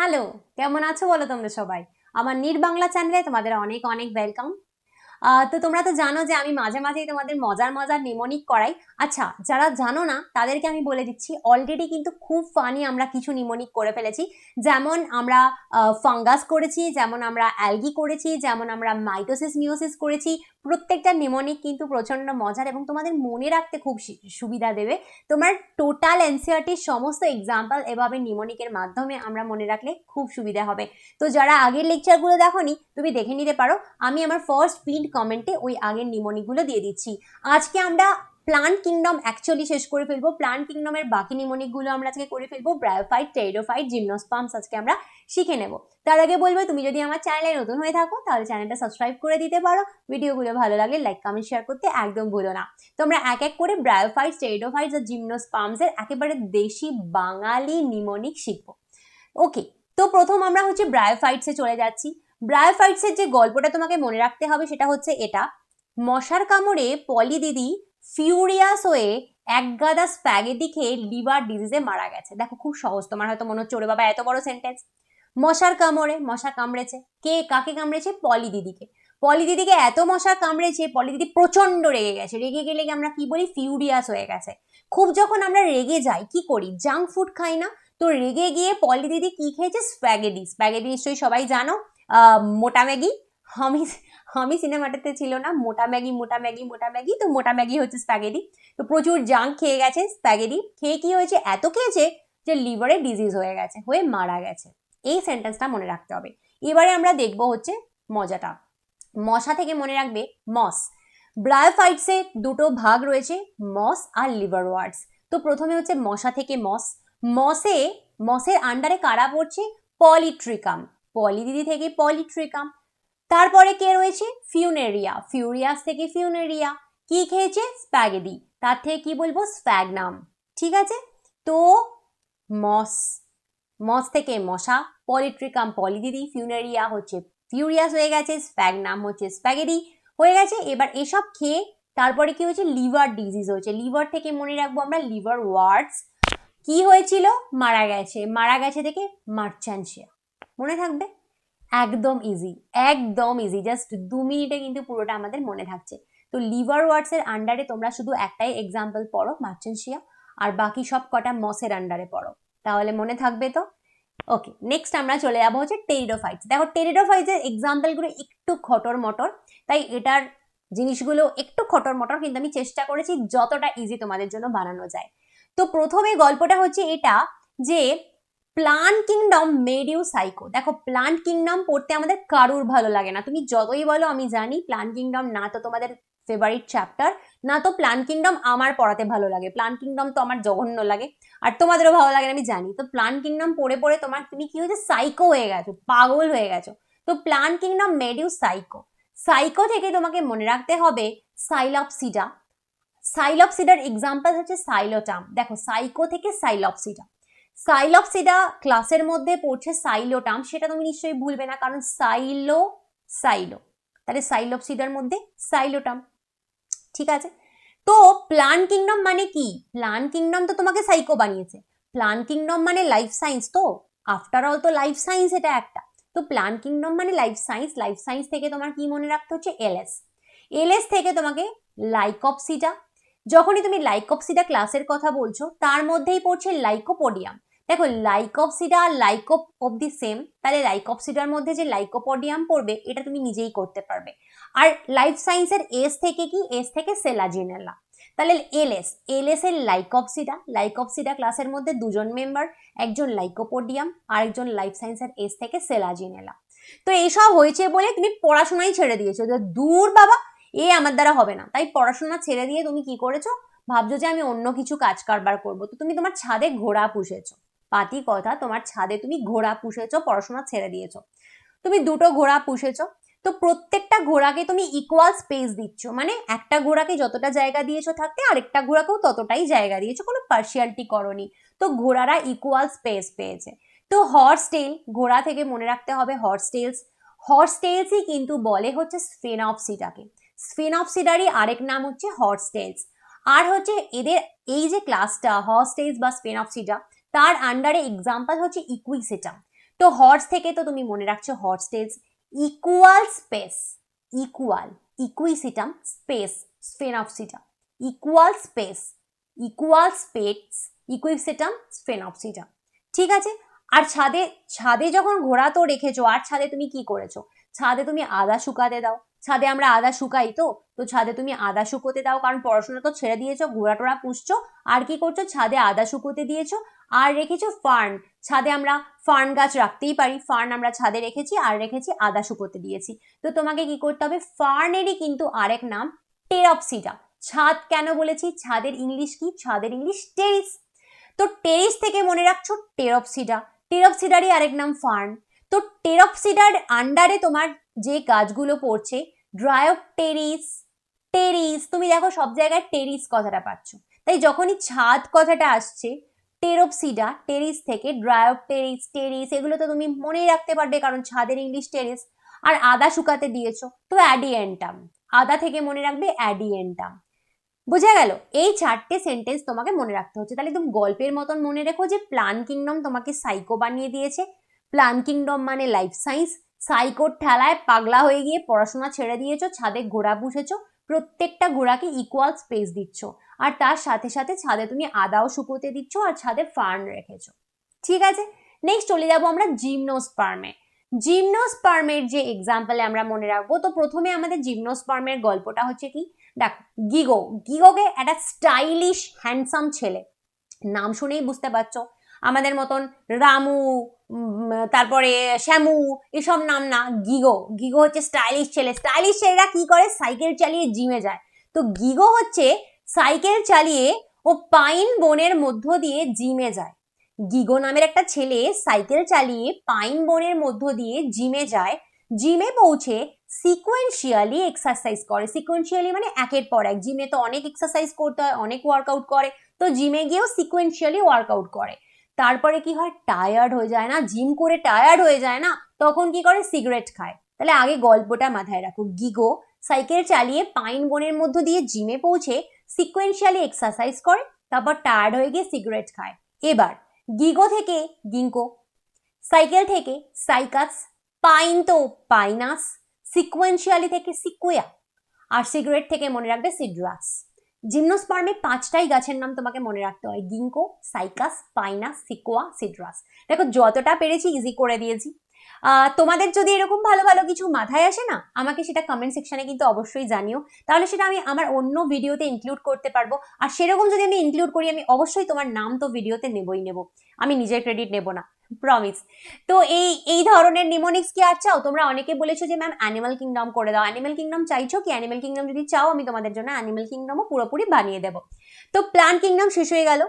Hello, কেমন আছো বলো তোমরা সবাই? আমার বাংলা চ্যানেলে তোমাদের অনেক অনেক ওয়েলকাম। তো তোমরা তো জানো যে আমি মাঝে মাঝেই তোমাদের মজার মজার নিমোনিক করাই। আচ্ছা, যারা জানো না তাদেরকে আমি বলে দিচ্ছি, অলরেডি কিন্তু খুব ফানি আমরা কিছু নিমোনিক করে ফেলেছি। যেমন আমরা ফাঙ্গাস করেছি, যেমন আমরা অ্যালগি করেছি, যেমন আমরা মাইটোসিস মিওসিস করেছি। প্রত্যেকটা নিমোনিক কিন্তু প্রচন্ড মজার এবং তোমাদের মনে রাখতে খুব সুবিধা দেবে। তোমার টোটাল এনসিইআরটির সমস্ত এক্সাম্পল এভাবে নিমোনিকের মাধ্যমে আমরা মনে রাখলে খুব সুবিধা হবে। তো যারা আগের লেকচারগুলো দেখোনি তুমি দেখে নিতে পারো। আমি আমার ফার্স্ট পিন্ড কমেন্টে ওই আগের নিমোনিকগুলো দিয়ে দিচ্ছি। আজকে আমরা প্লান্ট কিংডম অ্যাকচুয়ালি শেষ করে ফেলবো। প্লান্ট কিংডমের বাকি নিমোনিকগুলো আমরা আজকে করে ফেলবো। ব্রায়োফাইট, টেরিডোফাইট, জিমনোস্পার্মস আজকে আমরা শিখে নেব। তার আগে বলবো, তুমি যদি আমার চ্যানেলে নতুন হয়ে থাকো তাহলে চ্যানেলটা সাবস্ক্রাইব করে দিতে পারো। ভিডিওগুলো ভালো লাগলে লাইক কমেন্ট শেয়ার করতে একদম ভুলো না। তোমরা এক এক করে ব্রায়োফাইটস, টেরিডোফাইটস আর জিমনোস্পার্মসের একেবারে দেশি বাঙালি নিমোনিক শিখবো। ওকে, তো প্রথম আমরা হচ্ছে ব্রায়োফাইটসে চলে যাচ্ছি। ব্রায়োফাইটসের যে গল্পটা তোমাকে মনে রাখতে হবে সেটা হচ্ছে এটা। মশার কামড়ে পলি দিদি ফিউরিয়াস হয়ে এক গাদা স্প্যাগেটি খেয়ে লিভার ডিজিজে মারা গেছে। দেখো খুব সহজ, তোমার হয়তো মনে হচ্ছে ওরে বাবা এত বড় সেন্টেন্স। মশার কামড়ে, মশা কামড়েছে, কাকে কামড়েছে? পলি দিদিকে। পলি দিদিকে এত মশা কামড়েছে, পলি দিদি প্রচন্ড রেগে গেছে। রেগে গেলে আমরা কি বলি? ফিউরিয়াস হয়ে গেছে। খুব যখন আমরা রেগে যাই কি করি? জাঙ্ক ফুড খাই না? তো রেগে গিয়ে পলি দিদি কি খেয়েছে? স্প্যাগেটি। স্প্যাগেটি নিশ্চয়ই সবাই জানো, মোটা ম্যাগি। আমি আমি সিনেমাটাতে ছিল না, মোটা ম্যাগি মোটা ম্যাগি মোটা ম্যাগি, তো মোটা ম্যাগি হচ্ছে স্প্যাগেটি। তো প্রচুর জাঙ্ক খেয়ে গেছে স্প্যাগেটি। খেয়ে কি হয়েছে? এত খেয়েছে যে লিভারে ডিজিজ হয়ে গেছে, হয়ে মারা গেছে। এই সেন্টেন্সটা মনে রাখতে হবে। এবারে আমরা দেখব হচ্ছে মজাটা। মশা থেকে মনে রাখবে মস। ব্রায়োফাইটসে দুটো ভাগ রয়েছে, মস আর লিভারওয়ার্টস। তো প্রথমে হচ্ছে মশা থেকে মস। মসের আন্ডারে কারা পড়ছে? পলিট্রিকাম। পলি দিদি থেকে পলিট্রিকাম। তারপরে কে রয়েছে? ফিউনেরিয়া। ফিউরিয়াস থেকে ফিউনেরিয়া। কি খেয়েছে? স্প্যাগেটি। তার থেকে কি বলবো? স্প্যাগনাম। ঠিক আছে, তো মস, মস থেকে মশা, পলিট্রিকাম পলি দিদি, ফিউনেরিয়া হচ্ছে ফিউরিয়াস হয়ে গেছে, স্প্যাগনাম হচ্ছে স্প্যাগেটি হয়ে গেছে। এবার এসব খেয়ে তারপরে কি হয়েছে? লিভার ডিজিজ হয়েছে। লিভার থেকে মনে রাখবো আমরা লিভার ওয়ার্ডস। কি হয়েছিল? মারা গেছে। মারা গেছে থেকে মার্চান্সিয়া। মনে থাকবে? একদম ইজি, একদম ইজি, জাস্ট 2 মিনিটে কিন্তু পুরোটা আমাদের মনে থাকছে। তো লিভার ওয়ার্ডস এর আন্ডারে তোমরা শুধু একটাই এক্সাম্পল পড়ো, মার্চেন্সিয়া, আর বাকি সব কটা মসের আন্ডারে পড়ো, তাহলে মনে থাকবে তো। ওকে, নেক্সট আমরা চলে যাবো হচ্ছে টেরিডোফাইটস। দেখো টেরিডোফাইটস এর এক্সাম্পলগুলো একটু খটর মটর, তাই এটার জিনিসগুলো একটু খটর মটর, কিন্তু আমি চেষ্টা করেছি যতটা ইজি তোমাদের জন্য বানানো যায়। তো প্রথমে গল্পটা হচ্ছে এটা যে plant kingdom made you psycho. দেখো প্লান্ট কিংডম পড়তে আমাদের কারুর ভালো লাগে না, তুমি যতই বলো আমি জানি প্লান্ট কিংডম না তো তোমাদের ফেভারিট চ্যাপ্টার, না তো প্লান্ট কিংডম আমার পড়াতে ভালো লাগে। প্লান্ট কিংডম তো আমার জঘন্য লাগে, আর তোমাদেরও ভালো লাগে না আমি জানি। তো প্লান্ট কিংডম পড়ে পড়ে তুমি কি হয়েছে? সাইকো হয়ে গেছো, পাগল হয়ে গেছো। তো plant kingdom made you psycho. Psycho থেকে তোমাকে মনে রাখতে হবে সাইলপসিডা। সাইলপসিডার এক্সাম্পল হচ্ছে সাইলোটাম। দেখো সাইকো থেকে সাইলপসিডা। সাইলপসিডা ক্লাসের মধ্যে পড়ছে সাইলোটাম, সেটা তুমি নিশ্চয়ই ভুলবে না, কারণ সাইলো সাইলো, তাহলে সাইলপসিডার মধ্যে সাইলোটাম। ঠিক আছে, তো প্লান্ট কিংডম মানে কি? প্লান্ট কিংডম তো তোমাকে সাইকো বানিয়েছে। প্লান্ট কিংডম মানে লাইফ সায়েন্স, তো আফটার অল তো লাইফ সায়েন্স এটা একটা। তো প্লান্ট কিংডম মানে লাইফ সায়েন্স। লাইফ সায়েন্স থেকে তোমার কি মনে রাখতে হচ্ছে? এলএস। এলএস থেকে তোমাকে লাইকপসিডা। যখনই তুমি লাইকপসিডা ক্লাসের কথা বলছো তার মধ্যেই পড়ছে লাইকোপোডিয়াম। দেখো লাইকপসিডা আর লাইকোপ অফ দি সেম, তাহলে লাইকপসিডার মধ্যে যে লাইকোপোডিয়াম পড়বে এটা তুমি নিজেই করতে পারবে। আর লাইফ সায়েন্সের এস থেকে কি? এস থেকে সেলাজিনেলা। তাহলে এলএস, এলএস এর লাইকপসিডা। লাইকপসিডা ক্লাসের মধ্যে দুজন মেম্বার, একজন লাইকোপোডিয়াম আর একজন লাইফ সায়েন্সের এস থেকে সেলাজিনেলা। তো এইসব হয়েছে বলে তুমি পড়াশোনাই ছেড়ে দিয়েছো, যে দূর বাবা আমার দ্বারা হবে না, তাই পড়াশোনা ছেড়ে দিয়ে তুমি কি করেছো? ভাবছো যে আমি অন্য কিছু কাজ কারবার করবো। তো তুমি তোমার ছাদে ঘোড়া পুষেছো, পাতি কথা, তোমার ছাদে তুমি ঘোড়া পুষেছো, পড়াশোনা ছেড়ে দিয়েছো। তুমি দুটো ঘোড়া পুষেছো, তো প্রত্যেকটা ঘোড়াকে তুমি ইকুয়াল স্পেস দিচ্ছ, মানে একটা ঘোড়াকে যতটা জায়গা দিয়েছো থাকতে আরেকটা ঘোড়াকেও ততটাই জায়গা দিয়েছো, কোনো পার্সিয়ালিটি করনি। তো ঘোড়ারা ইকুয়াল স্পেস পেয়েছে। তো হর্স টেল, ঘোড়া থেকে মনে রাখতে হবে হর্স টেলস। হর্স টেলসই কিন্তু বলে হচ্ছে স্ফেনপসিডাকে। স্ফেনপসিডারই আরেক নাম হচ্ছে হর্স টেলস। আর হচ্ছে এদের এই যে ক্লাসটা হর্স টেলস বা স্ফেনপসিডা, তার আন্ডারে এক্সাম্পল হচ্ছে ইকুইসেটাম। তো হর্স থেকে তো তুমি মনে রাখছো horse tails, equal space, equal, Equisetum, space, Sphenopsida, equal space, equal space, Equisetum, Sphenopsida. ঠিক আছে। আর ছাদে, ছাদে যখন ঘোড়া তো রেখেছো, আর ছাদে তুমি কি করেছো, ছাদে তুমি আদা শুকাতে দাও, ছাদে আমরা আদা শুকাই তো, তো ছাদে তুমি আদা শুকোতে দাও, কারণ পড়াশোনা তো ছেড়ে দিয়েছো, ঘোড়া টোড়া পুষছো, আর কি করছো, ছাদে আদা শুকোতে দিয়েছো। আর রেখেছো ফার্ন, ছাদে আমরা ফার্ন গাছ রাখতেই পারি, ফার্ন আমরা ছাদে রেখেছি, আর রেখেছি আদা শুকোতে দিয়েছি। তো তোমাকে কি করতে হবে, ফার্নেরই কিন্তু আরেক নাম টেরপসিটা। ছাদ কেন বলেছি, ছাদের ইংলিশ কি, ছাদের ইংলিশ টেরিস। তো টেরিস থেকে মনে রাখছো টেরপসিডা, টেরপসিডারই আরেক নাম ফার্ন। তো টেরপসিডার আন্ডারে তোমার যে গাছগুলো পড়ছে, ড্রায়োপটেরিস, টেরিস, তুমি দেখো সব জায়গায় টেরিস কথাটা পাচ্ছ। তাই যখনই ছাদ কথাটা আসছে, টেরপসিডা, টেরিস থেকে ড্রায়োপটেরিস, টেরিস, এগুলো তো তুমি মনেই রাখতে পারবে, কারণ ছাদের ইংলিশ টেরিস। আর আদা শুকাতে দিয়েছো তো অ্যাডিয়েন্টাম, আদা থেকে মনে রাখবে অ্যাডিয়েন্টাম। বোঝা গেল? এই 4টে সেন্টেন্স তোমাকে মনে রাখতে হচ্ছে। তাহলে তুমি গল্পের মতন মনে রেখো যে প্লান্ট কিংডম তোমাকে সাইকো বানিয়ে দিয়েছে। প্লান্ট কিংডম মানে লাইফ সায়েন্স। সাইকোর ঠেলায় পাগলা হয়ে গিয়ে পড়াশোনা ছেড়ে দিয়েছো, ছাদে ঘোড়া পুষেছো, প্রত্যেকটা ঘোড়াকে ইকুয়াল স্পেস দিচ্ছ, আর তার সাথে সাথে ছাদে তুমি আদাও শুকোতে দিচ্ছ, আর ছাদে ফার্ন রেখেছো। ঠিক আছে। নেক্সট চলে যাবো আমরা জিমনোস্পার্মে। জিমনোস্পার্মের যে এক্সাম্পলে আমরা মনে রাখবো, তো প্রথমে আমাদের জিমনোস্পার্মের গল্পটা হচ্ছে কি, দেখো গিগো, গিগোকে একটা স্টাইলিশ হ্যান্ডসাম ছেলে, নাম শুনেই বুঝতে পারছো আমাদের মতন রামু, তারপরে শ্যামু, এসব নাম না, গিগো, গিগো হচ্ছে স্টাইলিশ ছেলে। স্টাইলিশ ছেলেরা কি করে, সাইকেল চালিয়ে জিমে যায়। তো গিগো হচ্ছে সাইকেল চালিয়ে ও পাইন বনের মধ্য দিয়ে জিমে যায়। গিগো নামের একটা ছেলে সাইকেল চালিয়ে পাইন বনের মধ্য দিয়ে জিমে যায়। জিমে পৌঁছে সিকোয়েন্সিয়ালি এক্সারসাইজ করে। সিকোয়েন্সিয়ালি মানে একের পর এক, জিমে তো অনেক এক্সারসাইজ করতে হয়, অনেক ওয়ার্কআউট করে, তো জিমে গিয়েও সিকোয়েন্সিয়ালি ওয়ার্কআউট করে। তারপরে কি হয়, টায়ার্ড হয়ে যায় না, জিম করে টায়ার্ড হয়ে যায় না, তখন কি করে, সিগারেট খায়। তাহলে আগে গল্পটা মাথায় রাখো, গিগো সাইকেল চালিয়ে পাইন বনের মধ্য দিয়ে জিমে পৌঁছে সিকোয়েন্সিয়ালি এক্সারসাইজ করে, তারপর টায়ার্ড হয়ে গিয়ে সিগারেট খায়। এবার গিগো থেকে গিঙ্কো, সাইকেল থেকে সাইকাস, পাইন তো পাইনাস, সিকোয়েন্সিয়ালি থেকে সিকোয়া, আর সিগারেট থেকে মনে রাখবে সিড্রাস। জিমনোস্পার্মে 5টাই গাছের নাম তোমাকে মনে রাখতে হয়, গিঙ্কো, সাইকাস, পাইনাস, সিকোয়া, সিড্রাস। দেখো যতটা পেরেছি ইজি করে দিয়েছি। তোমাদের যদি এরকম ভালো ভালো কিছু মাথায় আসে না, আমাকে সেটা কমেন্ট সেকশনে কিন্তু অবশ্যই জানিও, তাহলে সেটা আমি আমার অন্য ভিডিওতে ইনক্লুড করতে পারবো। আর সেরকম যদি আমি ইনক্লুড করি, আমি অবশ্যই তোমার নাম তো ভিডিওতে নেবই নেব, আমি নিজের ক্রেডিট নেব না, প্রমিস। তো এই ধরনের নিমোনিক্স কি আর চাও তোমরা? অনেকে বলেছো যে ম্যাম অ্যানিমাল কিংডম করে দাও। অ্যানিমাল কিংডম চাইছো কি? অ্যানিমাল কিংডম যদি চাও, আমি তোমাদের জন্য অ্যানিমাল কিংডমও পুরোপুরি বানিয়ে দেবো। তো প্ল্যান্ট কিংডম শেষ হয়ে গেল,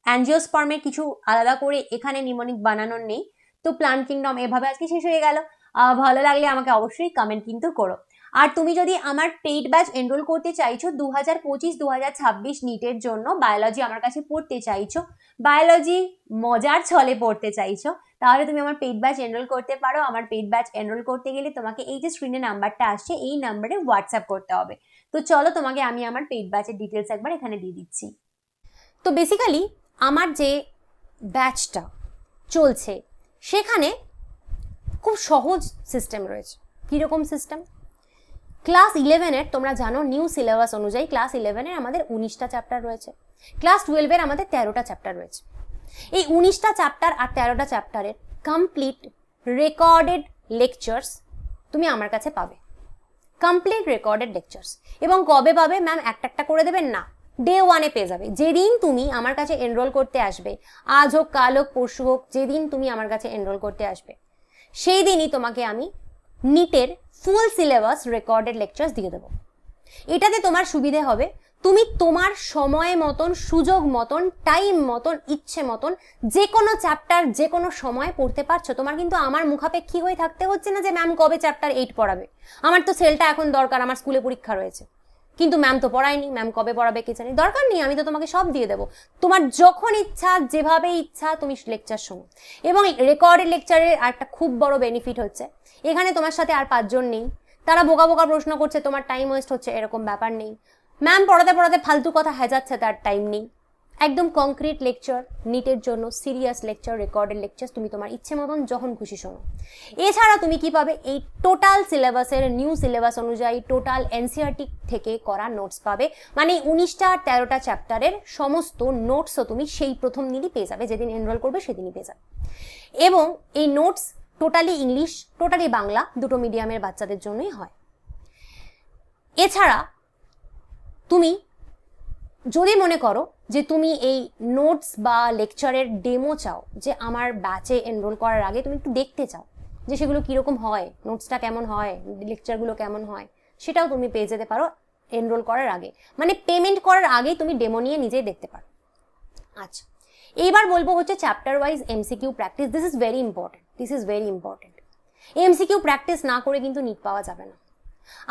অ্যাঞ্জিওস্পার্মের কিছু আলাদা করে এখানে নিমোনিক বানানোর নেই। তো প্ল্যান্ট কিংডম এভাবে আজকে শেষ হয়ে গেল। ভালো লাগলে আমাকে অবশ্যই কমেন্ট কিন্তু করো। আর তুমি যদি আমার পেইড ব্যাচ এনরোল করতে চাইছো 2025-2026 নিটের জন্য, বায়োলজি আমার কাছে পড়তে চাইছো, বায়োলজি মজার ছলে পড়তে চাইছো, তাহলে তুমি আমার পেইড ব্যাচ এনরোল করতে পারো। আমার পেইড ব্যাচ এনরোল করতে গেলে তোমাকে এই যে স্ক্রিনে নাম্বারটা আসছে, এই নাম্বারে হোয়াটসঅ্যাপ করতে হবে। তো চলো তোমাকে আমি আমার পেইড ব্যাচের ডিটেলস একবার এখানে দিয়ে দিচ্ছি। তো বেসিক্যালি আমার যে ব্যাচটা চলছে সেখানে খুব সহজ সিস্টেম রয়েছে। কীরকম সিস্টেম? ক্লাস 11-এর তোমরা জানো নিউ সিলেবাস অনুযায়ী ক্লাস 11-এর আমাদের 19টা চ্যাপ্টার রয়েছে, ক্লাস 12-এর আমাদের 13টা চ্যাপ্টার রয়েছে। এই 19টা চ্যাপ্টার আর 13টা চ্যাপ্টারের কমপ্লিট রেকর্ডেড লেকচার্স তুমি আমার কাছে পাবে, কমপ্লিট রেকর্ডেড লেকচার্স। এবং কবে পাবে ম্যাম? একটা একটা করে দেবেন না, ডে 1-এ পেয়ে যাবে। যেদিন তুমি আমার কাছে এনরোল করতে আসবে, আজ হোক, কাল হোক, পরশু হোক, যেদিন তুমি আমার কাছে এনরোল করতে আসবে, সেই দিনই তোমাকে আমি নিটের ফুল সিলেবাস রেকর্ডেড লেকচার্স দিয়ে দেবো। এটাতে তোমার সুবিধে হবে, তুমি তোমার সময় মতন, সুযোগ মতন, টাইম মতন, ইচ্ছে মতন যে কোনো চ্যাপ্টার যে কোনো সময় পড়তে পারছো। তোমার কিন্তু আমার মুখাপেক্ষী হয়ে থাকতে হচ্ছে না যে ম্যাম কবে চ্যাপ্টার 8 পড়াবে, আমার তো সেলটা এখন দরকার, আমার স্কুলে পরীক্ষা রয়েছে, কিন্তু ম্যাম তো পড়ায়নি, ম্যাম কবে পড়াবে কে জানি। দরকার নেই, আমি তো তোমাকে সব দিয়ে দেবো। তোমার যখন ইচ্ছা, যেভাবে ইচ্ছা তুমি লেকচার শোনো। এবং রেকর্ডেড লেকচারের একটা খুব বড় বেনিফিট হচ্ছে, এখানে তোমার সাথে আর 5 জন নেই, তারা বোকা বোকা প্রশ্ন করছে, তোমার টাইম ওয়েস্ট হচ্ছে, এরকম ব্যাপার নেই। ম্যাম পড়াতে পড়াতে ফালতু কথা হেজাচ্ছে, তার টাইম নেই। একদম কংক্রিট লেকচার, নিটের জন্য সিরিয়াস লেকচার, রেকর্ডেড লেকচার, তুমি তোমার ইচ্ছে মতন যখন খুশি শোনো। এছাড়া তুমি কি পাবে, এই টোটাল সিলেবাসের নিউ সিলেবাস অনুযায়ী টোটাল এনসিইআরটি থেকে করা নোটস পাবে, মানে 19টা আর 13টা চ্যাপ্টারের সমস্ত নোটসও তুমি সেই প্রথম দিনই পেয়ে যাবে, যেদিন এনরোল করবে সেদিনই পেয়ে যাবে। এবং এই notes totally English, totally Bangla, দুটো মিডিয়ামের বাচ্চাদের জন্যই হয়। এছাড়া তুমি যদি মনে করো যে তুমি এই নোটস বা লেকচারের ডেমো চাও, যে আমার ব্যাচে এনরোল করার আগে তুমি একটু দেখতে চাও যে সেগুলো কীরকম হয়, নোটসটা কেমন হয়, লেকচারগুলো কেমন হয়, সেটাও তুমি পেয়ে যেতে পারো এনরোল করার আগে, মানে পেমেন্ট করার আগেই তুমি ডেমো নিয়ে নিজেই দেখতে পারো। আচ্ছা, এইবার বলবো হচ্ছে chapter wise MCQ practice. This is very important, this is very important. MCQ practice না করে কিন্তু নিট পাওয়া যাবে না।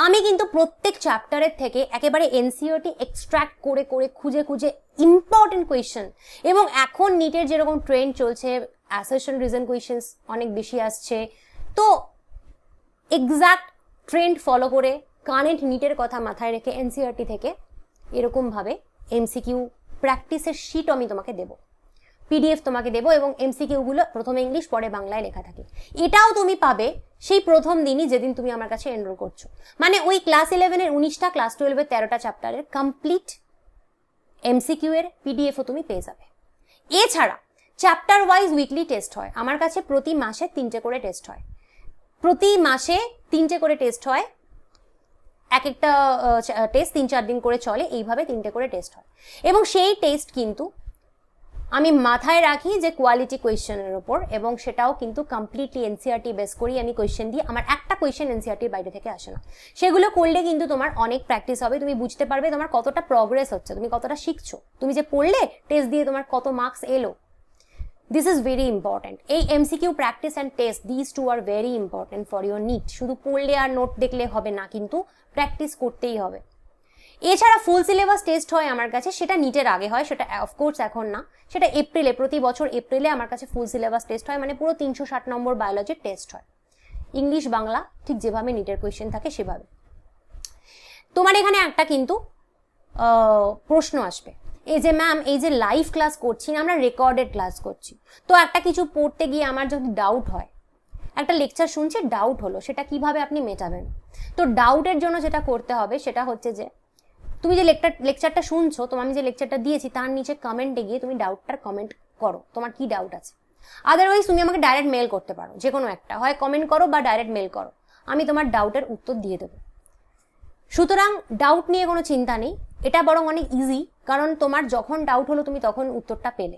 আমি কিন্তু প্রত্যেক চ্যাপ্টারের থেকে একেবারে এনসিইআরটি এক্সট্র্যাক্ট করে করে খুঁজে খুঁজে ইম্পর্টেন্ট কোয়েশ্চেন, এবং এখন নিটের যেরকম ট্রেন্ড চলছে, অ্যাসারশন রিজন কোয়েশ্চেন্স অনেক বেশি আসছে, তো এক্স্যাক্ট ট্রেন্ড ফলো করে কারেন্ট নিটের কথা মাথায় রেখে এনসিইআরটি থেকে এরকমভাবে এমসিকিউ প্র্যাকটিসের শিট আমি তোমাকে দেবো, পিডিএফ তোমাকে দেবো, এবং এমসিকিউগুলো প্রথমে ইংলিশ পরে বাংলায় লেখা থাকে। এটাও তুমি পাবে সেই প্রথম দিনই, যেদিন তুমি আমার কাছে এনরোল করছো। মানে ওই ক্লাস 11-এর 19টা, ক্লাস 12-এর 13টা চ্যাপ্টারের কমপ্লিট এমসিকিউ এর পিডিএফও তুমি পেয়ে যাবে। এছাড়া চ্যাপ্টার ওয়াইজ উইকলি টেস্ট হয় আমার কাছে, প্রতি মাসে 3টে করে টেস্ট হয়, প্রতি মাসে 3টে করে টেস্ট হয়, এক একটা টেস্ট 3-4 দিন করে চলে, এইভাবে 3টে করে টেস্ট হয়। এবং সেই টেস্ট কিন্তু আমি মাথায় রাখি যে কোয়ালিটি কোয়েশ্চেনের ওপর, এবং সেটাও কিন্তু কমপ্লিটলি এনসিইআরটি বেস করেই আমি কোয়েশ্চেন দিই। আমার একটা কোয়েশ্চেন এনসিইআরটির বাইরে থেকে আসে না। সেগুলো করলে কিন্তু তোমার অনেক প্র্যাকটিস হবে, তুমি বুঝতে পারবে তোমার কতটা প্রগ্রেস হচ্ছে, তুমি কতটা শিখছো, তুমি যে পড়লে টেস্ট দিয়ে তোমার কত মার্কস এলো। This is very important. এই MCQ practice and test, this two are very important for your NEET. শুধু পড়লে আর নোট দেখলে হবে না, কিন্তু প্র্যাকটিস করতেই হবে। এছাড়া ফুল সিলেবাস টেস্ট হয় আমার কাছে, সেটা নিটের আগে হয়, সেটা অফকোর্স এখন না, সেটা এপ্রিলে, প্রতি বছর এপ্রিলে আমার কাছে ফুল সিলেবাস টেস্ট হয়, মানে পুরো 360 নম্বর বায়োলজির টেস্ট হয়, ইংলিশ বাংলা ঠিক যেভাবে নিটের কোয়েশ্চেন থাকে সেভাবে। তোমার এখানে একটা কিন্তু প্রশ্ন আসবে, এই যে ম্যাম এই যে লাইভ ক্লাস করছি না, আমরা রেকর্ডেড ক্লাস করছি, তো একটা কিছু পড়তে গিয়ে আমার যদি ডাউট হয়, একটা লেকচার শুনছি ডাউট হলো, সেটা কিভাবে আপনি মেটাবেন? তো ডাউটের জন্য যেটা করতে হবে সেটা হচ্ছে যে তুমি যে লেকচারটা শুনছো, আমি যে লেকচারটা দিয়েছি তার নিচে কমেন্টে গিয়ে তুমি ডাউটটার কমেন্ট করো, তোমার কি ডাউট আছে। আদারওয়াইজ তুমি আমাকে ডাইরেক্ট মেল করতে পারো, যে কোনো একটা, হয় কমেন্ট করো বা ডাইরেক্ট মেল করো, আমি তোমার ডাউটের উত্তর দিয়ে দেবো। সুতরাং ডাউট নিয়ে কোনো চিন্তা নেই, এটা বরং অনেক ইজি, কারণ তোমার যখন ডাউট হলো তুমি তখন উত্তরটা পেলে,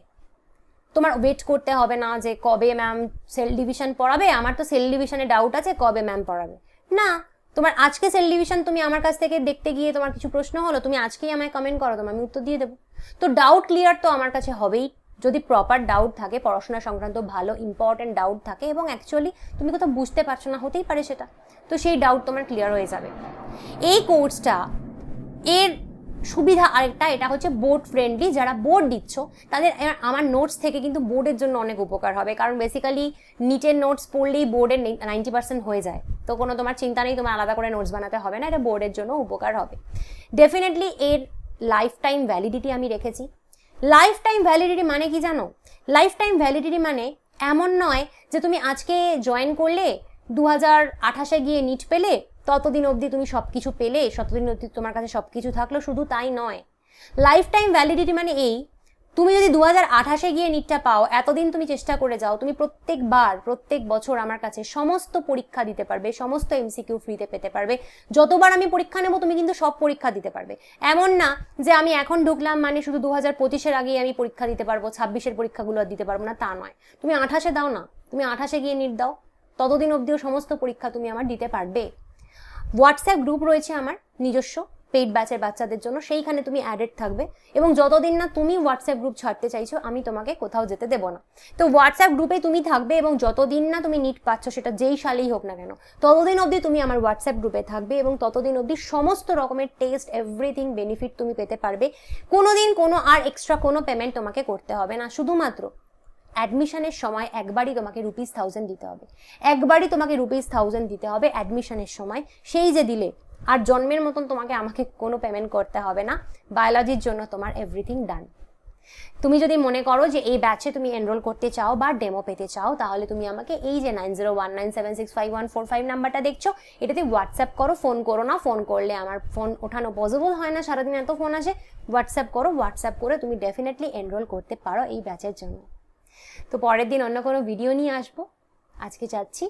তোমার ওয়েট করতে হবে না যে কবে ম্যাম সেল ডিভিশন পড়াবে, আমার তো সেল ডিভিশনে ডাউট আছে, কবে ম্যাম পড়াবে। না, তোমার আজকে সেল ডিভিশন তুমি আমার কাছ থেকে দেখতে গিয়ে তোমার কিছু প্রশ্ন হলো, তুমি আজকেই আমায় কমেন্ট করো, আমি উত্তর দিয়ে দেবো। তো ডাউট ক্লিয়ার তো আমার কাছে হবেই, যদি প্রপার ডাউট থাকে, পড়াশোনা সংক্রান্ত ভালো ইম্পর্টেন্ট ডাউট থাকে, এবং অ্যাকচুয়ালি তুমি কোথাও বুঝতে পারছো না, হতেই পারে সেটা, তো সেই ডাউট তোমার ক্লিয়ার হয়ে যাবে। এই কোর্সটা এর সুবিধা আরেকটা, এটা হচ্ছে বোর্ড ফ্রেন্ডলি। যারা বোর্ড দিচ্ছ তাদের আমার নোটস থেকে কিন্তু বোর্ডের জন্য অনেক উপকার হবে, কারণ বেসিক্যালি নিটের নোটস পড়লেই বোর্ডের 90% হয়ে যায়, তো কোনো তোমার চিন্তা নেই, তোমার আলাদা করে নোটস বানাতে হবে না, এটা বোর্ডের জন্য উপকার হবে। ডেফিনেটলি এর লাইফ টাইম ভ্যালিডিটি আমি রেখেছি। লাইফ টাইম ভ্যালিডিটি মানে কি জানো? লাইফ টাইম ভ্যালিডিটি মানে এমন নয় যে তুমি আজকে জয়েন করলে 2028-এ গিয়ে নিট পেলে, ততদিন অবধি তুমি সব কিছু পেলে, ততদিন অবধি তোমার কাছে সব কিছু থাকলো, শুধু তাই নয়। লাইফ টাইম ভ্যালিডিটি মানে এই, তুমি যদি 2028-এ গিয়ে নিটটা পাও, এতদিন তুমি চেষ্টা করে যাও, তুমি প্রত্যেক বছর আমার কাছে সমস্ত পরীক্ষা দিতে পারবে, সমস্ত এমসিকিউ ফ্রিতে পেতে পারবে। যতবার আমি পরীক্ষা নেবো তুমি কিন্তু সব পরীক্ষা দিতে পারবে। এমন না যে আমি এখন ঢুকলাম মানে শুধু 2025-এর আগেই আমি পরীক্ষা দিতে পারবো, 26-এর পরীক্ষাগুলো আর দিতে পারবো না, তা নয়। তুমি 28-এ দাও না, তুমি 28-এ গিয়ে নিট দাও, ততদিন অবধিও সমস্ত পরীক্ষা তুমি আমার দিতে পারবে। হোয়াটসঅ্যাপ গ্রুপ রয়েছে আমার নিজস্ব পেইড ব্যাচের বাচ্চাদের জন্য, সেইখানে তুমি অ্যাডেড থাকবে, এবং যতদিন না তুমি হোয়াটসঅ্যাপ গ্রুপ ছাড়তে চাইছো আমি তোমাকে কোথাও যেতে দেবো না। তো হোয়াটসঅ্যাপ গ্রুপে তুমি থাকবে, এবং যতদিন না তুমি নিট পাচ্ছ, সেটা যেই সালেই হোক না কেন, ততদিন অবধি তুমি আমার হোয়াটসঅ্যাপ গ্রুপে থাকবে, এবং ততদিন অবধি সমস্ত রকমের টেস্ট এভরিথিং বেনিফিট তুমি পেতে পারবে। কোনোদিন কোনো আর এক্সট্রা কোনো পেমেন্ট তোমাকে করতে হবে না, শুধুমাত্র অ্যাডমিশনের সময় একবারই তোমাকে ₹1000 দিতে হবে, একবারই তোমাকে ₹1000 দিতে হবে অ্যাডমিশনের সময়, সেই যে দিলে আর জন্মের মতন আমাকে কোনো পেমেন্ট করতে হবে না। বায়োলজির জন্য তোমার এভরিথিং ডান। তুমি যদি মনে করো যে এই ব্যাচে তুমি এনরোল করতে চাও বা ডেমো পেতে চাও, তাহলে তুমি আমাকে এই যে 9019765145 নাম্বারটা দেখছো, এটাতে হোয়াটসঅ্যাপ করো, ফোন করো না। ফোন করলে আমার ফোন ওঠানো পসিবল হয় না, সারাদিন এত ফোন আসে। হোয়াটসঅ্যাপ করো, হোয়াটসঅ্যাপ করে তুমি ডেফিনেটলি এনরোল করতে পারো এই ব্যাচের জন্য। তো পরের দিন অন্য কোনো ভিডিও নিয়ে আসবো, আজকে যাচ্ছি।